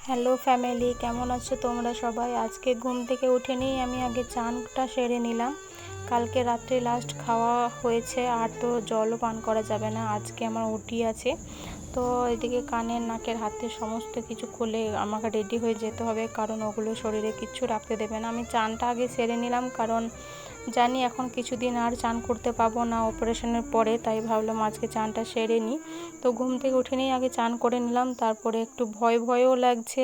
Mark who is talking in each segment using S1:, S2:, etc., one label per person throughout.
S1: Hello family, কেমন আছো তোমরা সবাই? আজকে ঘুম থেকে উঠে নিয়েই আমি আগে চানটা সেরে নিলাম। কালকে রাত্রে লাস্ট খাওয়া হয়েছে, আর তো জলও পান করা যাবে না। আজকে আমার ওটি আছে, তো এদিকে কানের নাকের হাতের সমস্ত কিছু খুলে আমাকে রেডি হয়ে যেতে হবে, কারণ ওগুলো শরীরে কিচ্ছু রাখতে দেবে না। আমি চানটা আগে সেরে নিলাম, কারণ জানি এখন কিছুদিন আর চান করতে পাবো না অপারেশনের পরে, তাই ভাবলাম আজকে চানটা সেরে নিই। তো ঘুম থেকে উঠে নিয়ে আগে চান করে নিলাম, তারপরে একটু ভয়ও লাগছে,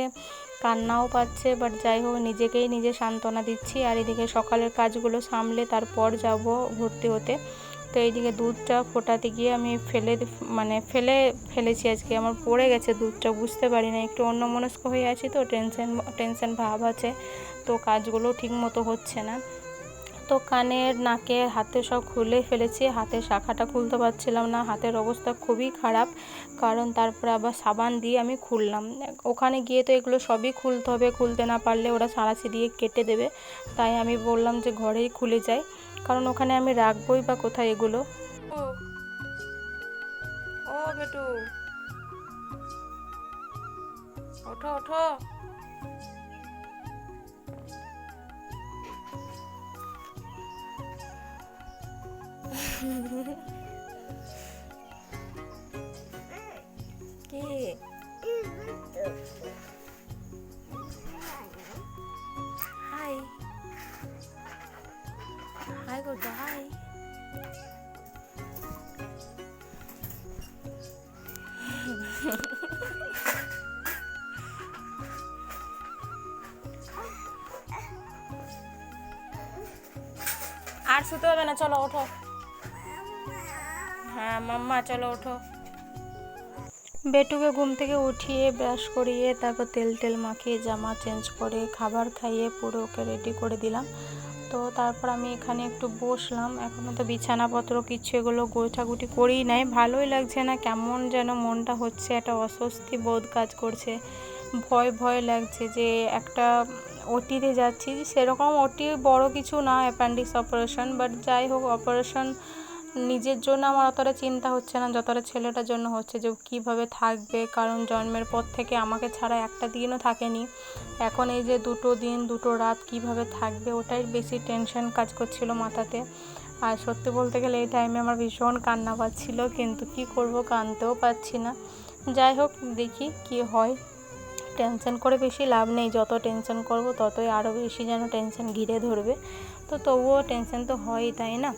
S1: কান্নাও পাচ্ছে, বাট যাই হোক নিজেকেই নিজে সান্ত্বনা দিচ্ছি। আর এদিকে সকালের কাজগুলো সামলে তারপর যাব ভর্তি হতে। তো এইদিকে দুধটা ফোটাতে গিয়ে আমি ফেলেছি, আজকে আমার পড়ে গেছে দুধটা, বুঝতে পারি না, একটু অন্যমনস্ক হয়ে আছি, তো টেনশন ভাব আছে, তো কাজগুলো ঠিক মতো হচ্ছে না। তো কানের নাকের হাতে সব খুলে ফেলেছি, হাতের শাখাটা খুলতে পারছিলাম না, হাতের অবস্থা খুবই খারাপ, কারণ তারপরে আবার সাবান দিয়ে আমি খুললাম। ওখানে গিয়ে তো এগুলো সবই খুলতে হবে, খুলতে না পারলে ওরা সাঁড়াশি দিয়ে কেটে দেবে, তাই আমি বললাম যে ঘরেই খুলে যাই, কারণ ওখানে আমি রাখবোই বা কোথায় এগুলো। ও ও বেটু, ওঠো ওঠো। কি? হাই হাই করতো, হাই। আর শুতে হবে না, চলো ওঠো। হ্যাঁ মাম্মা, চলো ওঠো। বেটুকে ঘুম থেকে উঠিয়ে ব্রাশ করিয়ে তারপর তেল মাখিয়ে জামা চেঞ্জ করে খাবার খাইয়ে পুরো ওকে রেডি করে দিলাম। তো তারপর আমি এখানে একটু বসলাম, এখনও তো বিছানাপত্র কিছু এগুলো গোছাগুটি করেই নাই, ভালোই লাগছে না, কেমন যেন মনটা হচ্ছে, একটা অস্বস্তি বোধ কাজ করছে, ভয় লাগছে যে একটা ওটিতে যাচ্ছি। সেরকম ওটি বড় কিছু না, অ্যাপেন্ডিক্স অপারেশন, বাট যাই হোক অপারেশন নিজের জন্য আমার অতটা চিন্তা হচ্ছে না যতটা ছেলেটার জন্য হচ্ছে, যে কীভাবে থাকবে, কারণ জন্মের পর থেকে আমাকে ছাড়া একটা দিনও থাকেনি, এখন এই যে 2 দিন 2 রাত কীভাবে থাকবে, ওটাই বেশি টেনশন কাজ করছিল মাথাতে। আর সত্যি বলতে গেলে এই টাইমে আমার ভীষণ কান্না পাচ্ছিল, কিন্তু কি করব, কাঁদতেও পাচ্ছি না। যাই হোক দেখি কি হয়, টেনশন করে বেশি লাভ নেই, যত টেনশন করব ততই আরও বেশি যেন টেনশন ঘিরে ধরবে, তো তবুও টেনশন তো হয়ই, তাই না?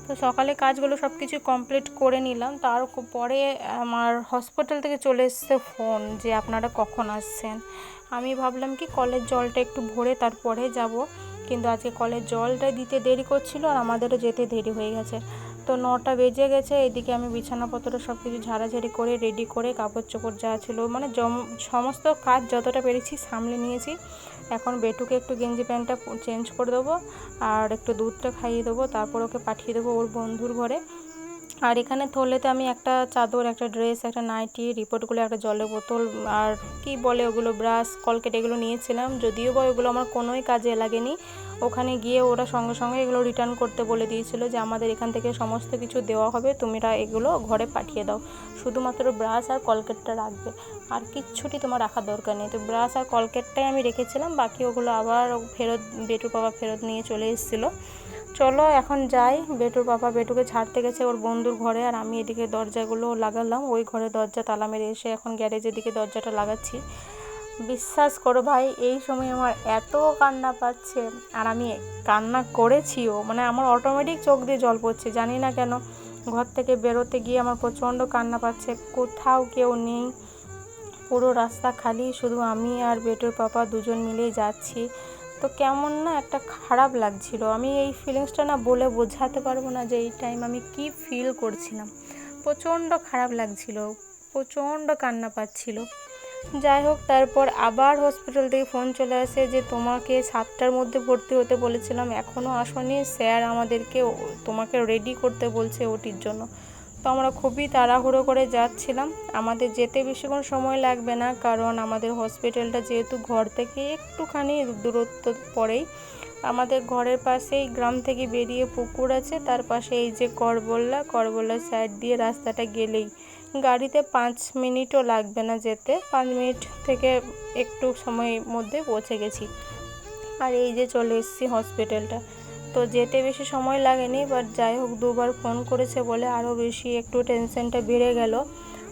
S1: তো সকালে কাজগুলো সব কিছু কমপ্লিট করে নিলাম, তারপরে আমার হসপিটাল থেকে চলে এসেছে ফোন যে আপনারা কখন আসছেন। আমি ভাবলাম কি কলের জলটা একটু ভরে তারপরে যাব, কিন্তু আজকে কলের জলটা দিতে দেরি করছিল আর আমাদেরও যেতে দেরি হয়ে গেছে, তো 9টা বেজে গেছে। এদিকে আমি বিছানাপত্র সব কিছু ঝাড়াঝাড়ি করে রেডি করে কাপড় চোপড় যা ছিল মানে সমস্ত কাজ যতটা পেরেছি সামলে নিয়েছি। এখন বেটুকে একটু গেঞ্জি প্যান্টটা চেঞ্জ করে দেবো, আর একটু দুধটা খাইয়ে দেবো, তারপর ওকে পাঠিয়ে দেবো ওর বন্ধুর ঘরে। আর এখানে থলেতে আমি একটা চাদর, একটা ড্রেস, একটা নাইটি, রিপোর্টগুলো, একটা জলের বোতল, আর কি বলে ওগুলো, ব্রাশ, কলকেট, এগুলো নিয়েছিলাম, যদিও বা ওগুলো আমার কোনোই কাজে লাগেনি। ওখানে গিয়ে ওরা সঙ্গে এগুলো রিটার্ন করতে বলে দিয়েছিল যে আমাদের এখান থেকে সমস্ত কিছু দেওয়া হবে, তোমরা এগুলো ঘরে পাঠিয়ে দাও, শুধুমাত্র ব্রাশ আর কলকেটটা রাখবে, আর কিচ্ছুটি তোমার রাখার দরকার নেই। তো ব্রাশ আর কলকেটটাই আমি রেখেছিলাম, বাকি ওগুলো আবার বেটুর বাবা ফেরত নিয়ে চলে এসেছিলো। চলো এখন যাই, বেটুকে ছাড়তে গেছে ওর বন্ধুর ঘরে, আর আমি এদিকে দরজাগুলো লাগালাম, ওই ঘরে দরজা তালা মেরে এসে এখন গ্যারেজের দিকে দরজাটা লাগাচ্ছি। বিশ্বাস করো ভাই, এই সময় আমার এত কান্না পাচ্ছে, আর আমি কান্না করেছিও, মানে আমার অটোমেটিক চোখ দিয়ে জল পড়ছে, জানি না কেন। ঘর থেকে বেরোতে গিয়ে আমার প্রচণ্ড কান্না পাচ্ছে, কোথাও কেউ নেই, পুরো রাস্তা খালি, শুধু আমি আর বেটুর পাপা দুজন মিলেই যাচ্ছি। তো কেমন না একটা খারাপ লাগছিল, আমি এই ফিলিংসটা না বলে বোঝাতে পারবো না যে এই টাইম আমি কি ফিল করছিলাম, প্রচণ্ড খারাপ লাগছিল, প্রচণ্ড কান্না পাচ্ছিল। যাই হোক তারপর আবার হসপিটাল থেকে ফোন চলে আসে যে তোমাকে 7টার মধ্যে ভর্তি হতে বলেছিলাম, এখনও আসোনি, স্যার আমাদেরকে তোমাকে রেডি করতে বলছে ওটির জন্য। তো আমরা খুবই তাড়াহুড়ো করে যাচ্ছিলাম, আমাদের যেতে বেশিক্ষণ সময় লাগবে না, কারণ আমাদের হসপিটালটা যেহেতু ঘর থেকে একটুখানি দূরত্ব পড়েই, আমাদের ঘরের পাশেই গ্রাম থেকে বেরিয়ে পুকুর আছে, তার পাশে এই যে করবল্লার সাইড দিয়ে রাস্তাটা গেলেই গাড়িতে 5 মিনিটও লাগবে না যেতে, 5 মিনিট থেকে একটু সময়ের মধ্যে পৌঁছে গেছি। আর এই যে চলে এসেছি হসপিটালটা। তো যেতে বেশি সময় লাগেনি, বাট যাই হোক 2বার ফোন করেছে বলে আরও বেশি একটু টেনশনটা বেড়ে গেল।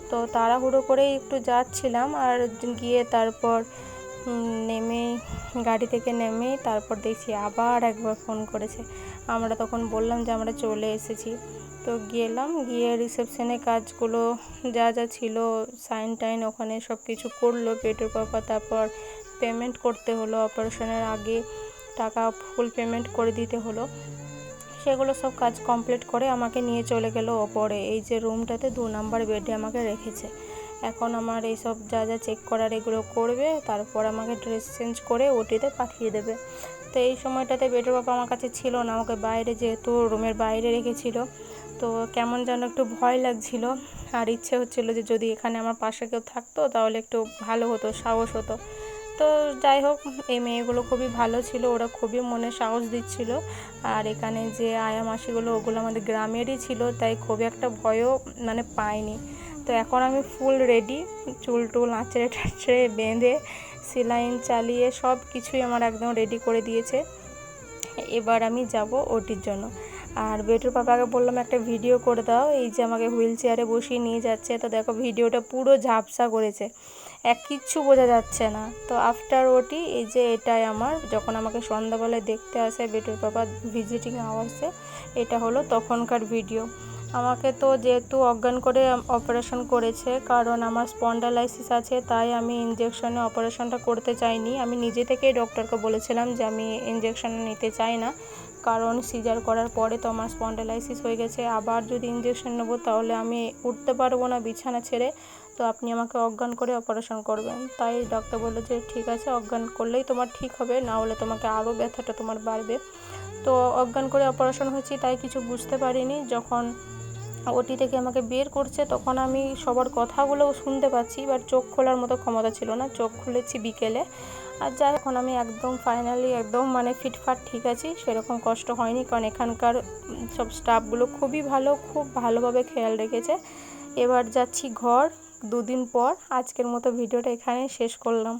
S1: তো তাড়াহুড়ো করেই একটু যাচ্ছিলাম, আর গিয়ে তারপর নেমে গাড়ি থেকে নেমেই তারপর দেখছি আবার একবার ফোন করেছে। আমরা তখন বললাম যে আমরা চলে এসেছি। তো গেলাম, গিয়ে রিসেপশনে কাজগুলো যা যা ছিল সাইন টাইন ওখানে সব কিছু করলো পেটুর পাপা। তারপর পেমেন্ট করতে হলো, অপারেশনের আগে টাকা ফুল পেমেন্ট করে দিতে হলো। সেগুলো সব কাজ কমপ্লিট করে আমাকে নিয়ে চলে গেল ওপরে, এই যে রুমটাতে 2 নাম্বার বেডে আমাকে রেখেছে। এখন আমার এইসব যা যা চেক করার এগুলো করবে, তারপর আমাকে ড্রেস চেঞ্জ করে ওটিতে পাঠিয়ে দেবে। তো এই সময়টাতে বেটুর বাবা আমার কাছে ছিল না, আমাকে বাইরে যেহেতু রুমের বাইরে রেখেছিল, তো কেমন যেন একটু ভয় লাগছিল। আর ইচ্ছে হচ্ছিল যে যদি এখানে আমার পাশে কেউ থাকতো তাহলে একটু ভালো হতো, সাহস হতো। তো যাই হোক, এই মেয়েগুলো খুবই ভালো ছিল, ওরা খুবই মনে সাহস দিচ্ছিল। আর এখানে যে আয়া মাসিগুলো ওগুলো আমাদের গ্রামেরই ছিল, তাই খুবই একটা ভয়ও পাইনি। তো এখন আমি ফুল রেডি, চুল টুল আঁচড়ে টাচড়ে বেঁধে সেলাইন চালিয়ে সব কিছুই আমার একদম রেডি করে দিয়েছে। এবার আমি যাব ওটির জন্য। আর বেটুর পাপাকে বললাম একটা ভিডিও করে দাও, এই যে আমাকে হুইল চেয়ারে বসিয়ে নিয়ে যাচ্ছে। তো দেখো ভিডিওটা পুরো ঝাপসা করেছে, কিচ্ছু বোঝা যাচ্ছে না। তো আফটার ওটি এই যে এটাই আমার, যখন আমাকে সন্ধ্যাবেলায় দেখতে আসে বেটুর পাপা ভিজিটিং আওয়ার্সে, এটা হলো তখনকার ভিডিও। আমাকে তো যেহেতু অজ্ঞান করে অপারেশন করেছে, কারণ আমার স্পন্ডালাইসিস আছে, তাই আমি ইনজেকশনে অপারেশনটা করতে চাইনি। আমি নিজে থেকেই ডক্টরকে বলেছিলাম যে আমি ইনজেকশন নিতে চাই না, কারণ সিজার করার পরে তো আমার স্পন্ডালাইসিস হয়ে গেছে। আবার যদি ইনজেকশন নেবো তাহলে আমি উঠতে পারবো না বিছানা ছেড়ে, তো আপনি আমাকে অজ্ঞান করে অপারেশন করবেন। তাই ডক্টর বললো যে ঠিক আছে, অজ্ঞান করলেই তোমার ঠিক হবে, না হলে তোমাকে আরও ব্যথাটা তোমার বাড়বে। তো অজ্ঞান করে অপারেশন হয়েছি, তাই কিছু বুঝতে পারিনি। যখন ওটি থেকে আমাকে বের করছে তখন আমি সবার কথাগুলো শুনতে পাচ্ছি, বাট চোখ খোলার মতো ক্ষমতা ছিল না। চোখ খুলেছি বিকেলে। আর যাই এখন আমি একদম ফাইনালি একদম ফিটফাট ঠিক আছি, সেরকম কষ্ট হয়নি, কারণ এখানকার সব স্টাফগুলো খুবই ভালো, খুব ভালোভাবে খেয়াল রেখেছে। এবার যাচ্ছি ঘর 2 দিন পর। আজকের মতো ভিডিওটা এখানেই শেষ করলাম।